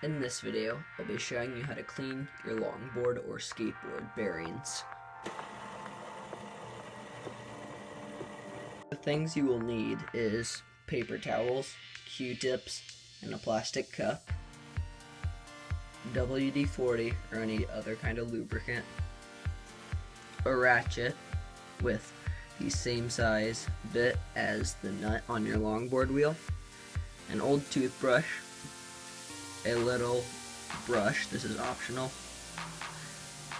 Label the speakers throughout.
Speaker 1: In this video, I'll be showing you how to clean your longboard or skateboard bearings. The things you will need is paper towels, Q-tips, and a plastic cup, WD-40 or any other kind of lubricant, a ratchet with the same size bit as the nut on your longboard wheel, an old toothbrush, a little brush, this is optional,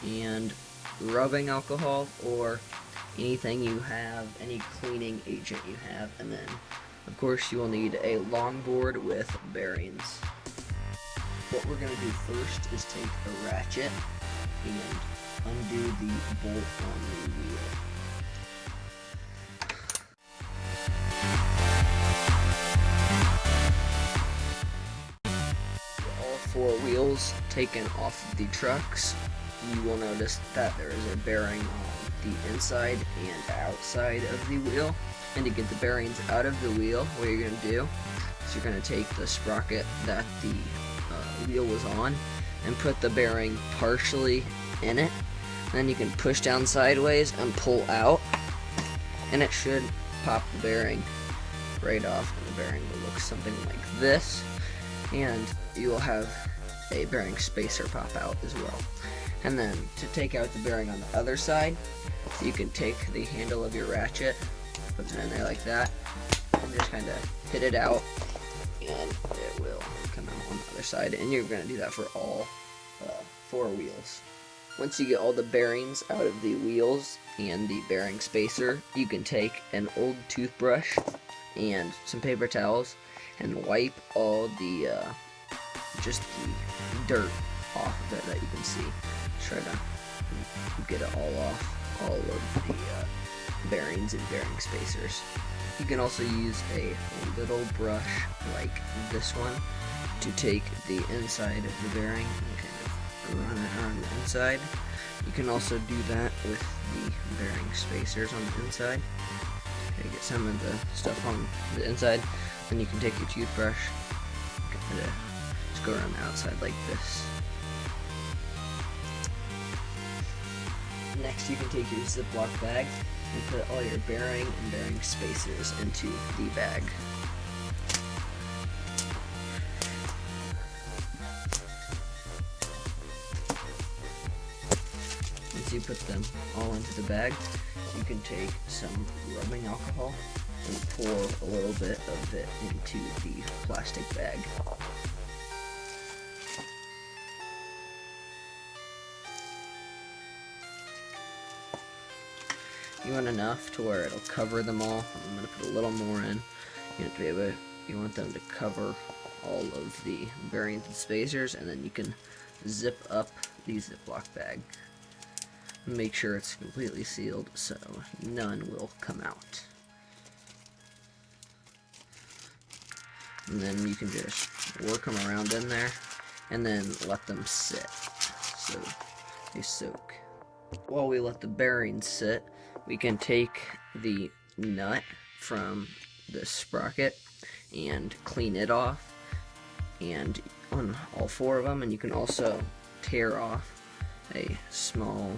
Speaker 1: and rubbing alcohol or anything you have, any cleaning agent you have, and then of course you will need a longboard with bearings. What we're going to do first is take a ratchet and undo the bolt on the wheel. Four wheels taken off of the trucks, you will notice that there is a bearing on the inside and outside of the wheel. And to get the bearings out of the wheel, what you're going to do is you're going to take the sprocket that the wheel was on and put the bearing partially in it. Then you can push down sideways and pull out, and it should pop the bearing right off, and the bearing will look something like this. And you will have a bearing spacer pop out as well. And then to take out the bearing on the other side, you can take the handle of your ratchet, put it in there like that, and just kind of hit it out, and it will come out on the other side. And you're going to do that for all four wheels. Once you get all the bearings out of the wheels and the bearing spacer, you can take an old toothbrush and some paper towels and wipe all the just the dirt off of it that you can see. Try to get it all off, all of the bearings and bearing spacers. You can also use a little brush like this one to take the inside of the bearing and kind of run it around the inside. You can also do that with the bearing spacers on the inside. Okay, get some of the stuff on the inside. Then you can take your toothbrush, kind of just go around the outside like this. Next, you can take your Ziploc bag and put all your bearing and bearing spacers into the bag. Once you put them all into the bag, you can take some rubbing alcohol and pour a little bit of it into the plastic bag. You want enough to where it'll cover them all. I'm going to put a little more in. You want them to cover all of the bearings and spacers, and then you can zip up the Ziploc bag. Make sure it's completely sealed so none will come out. And then you can just work them around in there and then let them sit so they soak. While we let the bearings sit, we can take the nut from the sprocket and clean it off, and on all four of them. And you can also tear off a small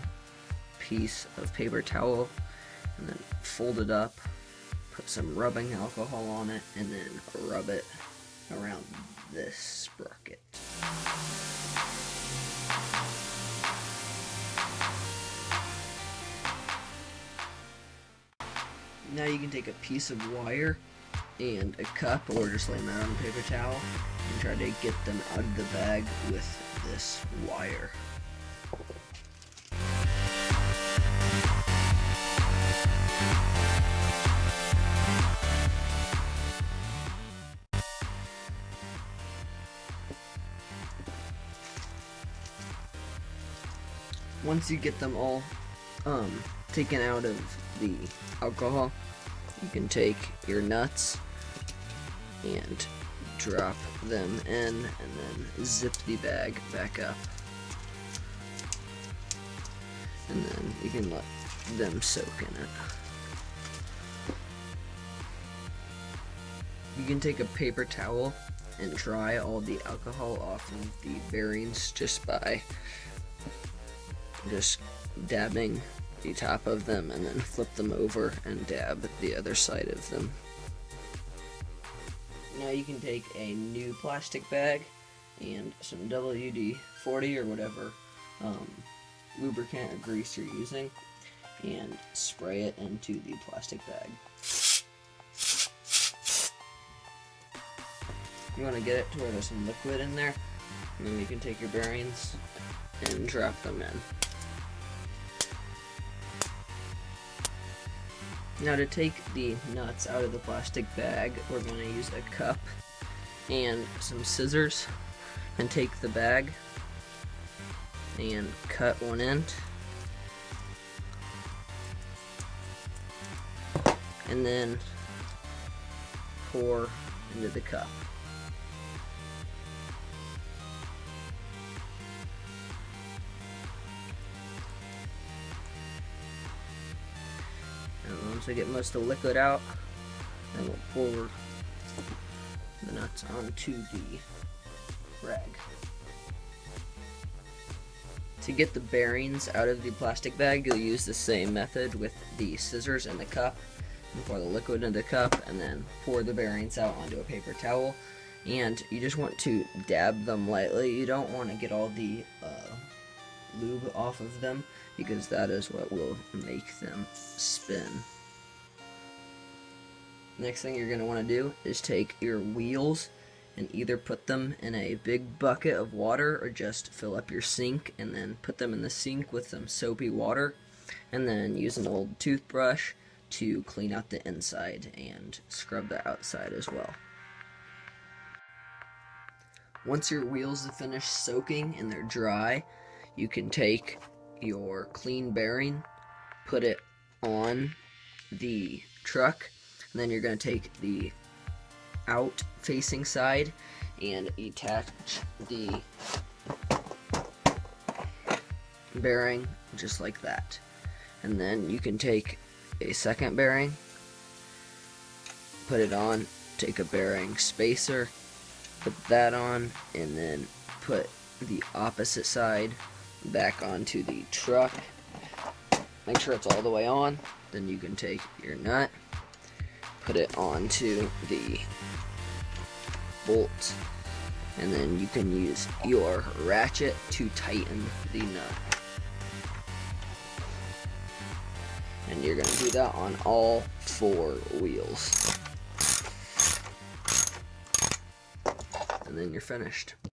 Speaker 1: piece of paper towel and then fold it up, put some rubbing alcohol on it, and then rub it around this sprocket. Now you can take a piece of wire and a cup, or just lay them out on a paper towel and try to get them out of the bag with this wire. Once you get them all taken out of the alcohol, you can take your nuts and drop them in, and then zip the bag back up, and then you can let them soak in it. You can take a paper towel and dry all the alcohol off of the bearings just by dabbing the top of them, and then flip them over and dab the other side of them. Now you can take a new plastic bag and some WD-40 or whatever lubricant or grease you're using, and spray it into the plastic bag. You want to get it to where there's some liquid in there, and then you can take your bearings and drop them in. Now to take the nuts out of the plastic bag, we're going to use a cup and some scissors, and take the bag and cut one end, and then pour into the cup. And once we get most of the liquid out, then we'll pour the nuts onto the rag. To get the bearings out of the plastic bag, you'll use the same method with the scissors and the cup. And pour the liquid into the cup, and then pour the bearings out onto a paper towel. And you just want to dab them lightly. You don't want to get all the lube off of them, because that is what will make them spin. Next thing you're going to want to do is take your wheels and either put them in a big bucket of water, or just fill up your sink and then put them in the sink with some soapy water, and then use an old toothbrush to clean out the inside and scrub the outside as well. Once your wheels have finished soaking and they're dry, you can take your clean bearing, put it on the truck, and then you're going to take the out facing side and attach the bearing just like that. And then you can take a second bearing, put it on, take a bearing spacer, put that on, and then put the opposite side back onto the truck. Make sure it's all the way on. Then you can take your nut, put it onto the bolt, and then you can use your ratchet to tighten the nut. And you're going to do that on all 4 wheels. And then you're finished.